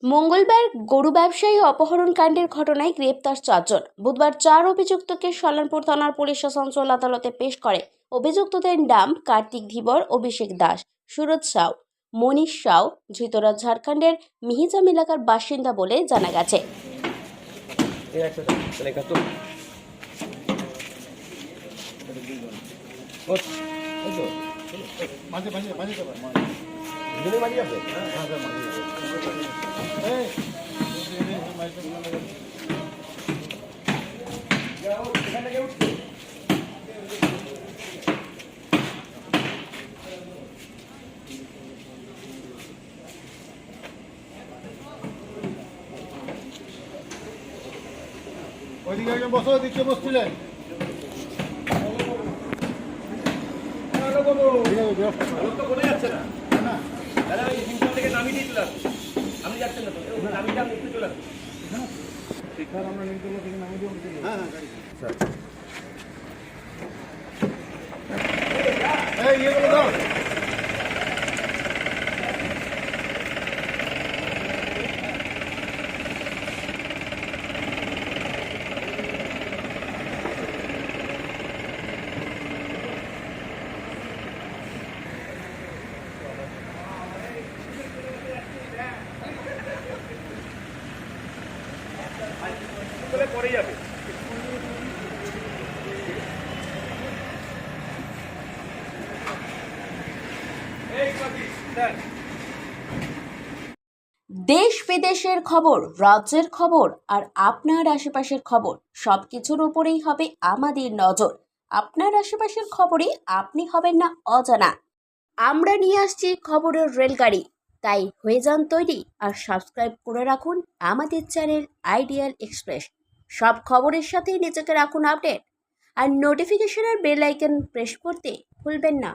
মঙ্গলবার গরু ব্যবসায়ী অপহরণ কাণ্ডের ঘটনায় গ্রেপ্তার 4 জন। বুধবার 4 অভিযুক্তকে সল্লানপুর থানার পুলিশ আসানসোল আদালতে পেশ করে। অভিযুক্তদের নাম কার্তিক ধীবর, অভিষেক দাস, সুরজ সাউ, মনীষ সাউ। ধৃতরা ঝাড়খণ্ডের মিহিজাম এলাকার বাসিন্দা বলে জানা গেছে। ওইদিকে একজন বসো, দিচ্ছে বসছিলেন। পরে যাবে। দেশ বিদেশের খবর, রাজ্যের খবর আর আপনার আশেপাশের খবর সবকিছুর উপরেই হবে আমাদের নজর। আপনার আশেপাশের খবরে আপনি হবেন না অজানা। আমরা নিয়ে আসছি খবরের রেলগাড়ি, তাই হয়ে যান তৈরি আর সাবস্ক্রাইব করে রাখুন আমাদের চ্যানেল আইডিয়াল এক্সপ্রেস। সব খবরের সাথে নিজেকে রাখুন আপডেট আর নোটিফিকেশনের বেল আইকন প্রেস করতে ভুলবেন না।